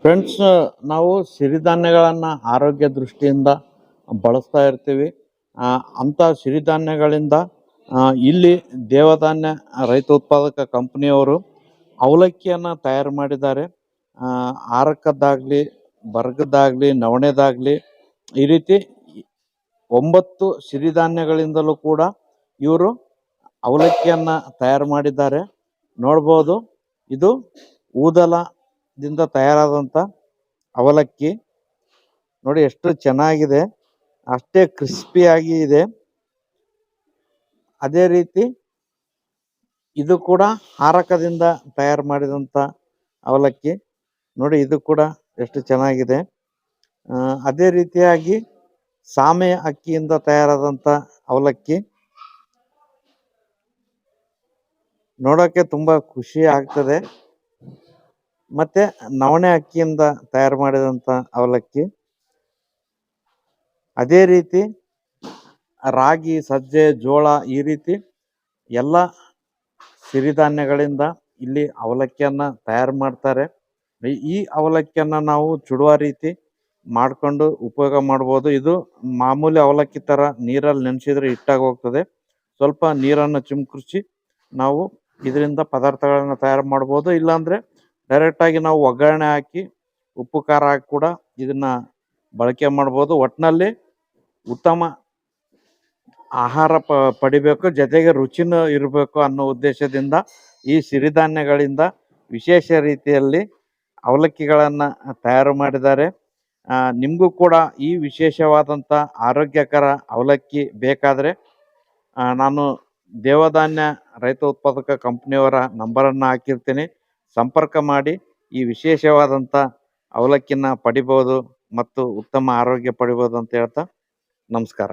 Friends, ನಾವು ಸಿರಿಧಾನ್ಯಗಳನ್ನು ಆರೋಗ್ಯ ದೃಷ್ಟಿಯಿಂದ ಬಳಸ್ತಾ ಇರ್ತೀವಿ. ಅಂಥ ಸಿರಿಧಾನ್ಯಗಳಿಂದ ಇಲ್ಲಿ ದೇವಧಾನ್ಯ ರೈತ ಉತ್ಪಾದಕ ಕಂಪನಿಯವರು ಅವಲಕ್ಕಿಯನ್ನು ತಯಾರು ಮಾಡಿದ್ದಾರೆ. ಆರಕ್ಕದ್ದಾಗಲಿ, ಬರ್ಗದ್ದಾಗಲಿ, ನವಣೆದಾಗಲಿ, ಈ ರೀತಿ 9 ಸಿರಿಧಾನ್ಯಗಳಿಂದಲೂ ಕೂಡ ಇವರು ಅವಲಕ್ಕಿಯನ್ನು ತಯಾರು ಮಾಡಿದ್ದಾರೆ. ನೋಡ್ಬೋದು, ಇದು ಊದಲದಿಂದ ತಯಾರಾದಂಥ ಅವಲಕ್ಕಿ. ನೋಡಿ ಎಷ್ಟು ಚೆನ್ನಾಗಿದೆ, ಅಷ್ಟೇ ಕ್ರಿಸ್ಪಿಯಾಗಿ ಇದೆ. ಅದೇ ರೀತಿ ಇದು ಕೂಡ ಹಾರಕದಿಂದ ತಯಾರು ಮಾಡಿದಂಥ ಅವಲಕ್ಕಿ. ನೋಡಿ, ಇದು ಕೂಡ ಎಷ್ಟು ಚೆನ್ನಾಗಿದೆ. ಅದೇ ರೀತಿಯಾಗಿ ಸಾಮೆ ಅಕ್ಕಿಯಿಂದ ತಯಾರಾದಂಥ ಅವಲಕ್ಕಿ ನೋಡೋಕ್ಕೆ ತುಂಬ ಖುಷಿ ಆಗ್ತದೆ. ಮತ್ತು ನವಣೆ ಅಕ್ಕಿಯಿಂದ ತಯಾರು ಮಾಡಿದಂಥ ಅವಲಕ್ಕಿ, ಅದೇ ರೀತಿ ರಾಗಿ, ಸಜ್ಜೆ, ಜೋಳ, ಈ ರೀತಿ ಎಲ್ಲ ಸಿರಿಧಾನ್ಯಗಳಿಂದ ಇಲ್ಲಿ ಅವಲಕ್ಕಿಯನ್ನು ತಯಾರು ಮಾಡ್ತಾರೆ. ಈ ಅವಲಕ್ಕಿಯನ್ನು ನಾವು ಚುಡುವ ರೀತಿ ಮಾಡಿಕೊಂಡು ಉಪಯೋಗ ಮಾಡ್ಬೋದು. ಇದು ಮಾಮೂಲಿ ಅವಲಕ್ಕಿ ಥರ ನೀರಲ್ಲಿ ನೆನೆಸಿದ್ರೆ ಹಿಟ್ಟಾಗಿ ಹೋಗ್ತದೆ. ಸ್ವಲ್ಪ ನೀರನ್ನು ಚಿಮುಕಿಸಿ ನಾವು ಇದರಿಂದ ಪದಾರ್ಥಗಳನ್ನು ತಯಾರು ಮಾಡ್ಬೋದು. ಇಲ್ಲಾಂದರೆ ಡೈರೆಕ್ಟಾಗಿ ನಾವು ಒಗ್ಗರಣೆ ಹಾಕಿ ಉಪ್ಪು ಖಾರ ಹಾಕಿ ಕೂಡ ಇದನ್ನು ಬಳಕೆ ಮಾಡ್ಬೋದು. ಒಟ್ಟಿನಲ್ಲಿ ಉತ್ತಮ ಆಹಾರ ಪಡಿಬೇಕು, ಜೊತೆಗೆ ರುಚಿನೂ ಇರಬೇಕು ಅನ್ನೋ ಉದ್ದೇಶದಿಂದ ಈ ಸಿರಿಧಾನ್ಯಗಳಿಂದ ವಿಶೇಷ ರೀತಿಯಲ್ಲಿ ಅವಲಕ್ಕಿಗಳನ್ನು ತಯಾರು ಮಾಡಿದ್ದಾರೆ. ನಿಮಗೂ ಕೂಡ ಈ ವಿಶೇಷವಾದಂಥ ಆರೋಗ್ಯಕರ ಅವಲಕ್ಕಿ ಬೇಕಾದರೆ ನಾನು ದೇವಧಾನ್ಯ ರೈತ ಉತ್ಪಾದಕ ಕಂಪ್ನಿಯವರ ನಂಬರನ್ನು ಹಾಕಿರ್ತೀನಿ. ಸಂಪರ್ಕ ಮಾಡಿ ಈ ವಿಶೇಷವಾದಂಥ ಅವಲಕ್ಕಿನ ಪಡಿಬೋದು ಮತ್ತು ಉತ್ತಮ ಆರೋಗ್ಯ ಪಡಿಬೋದು ಅಂತ ಹೇಳ್ತಾ ನಮಸ್ಕಾರ.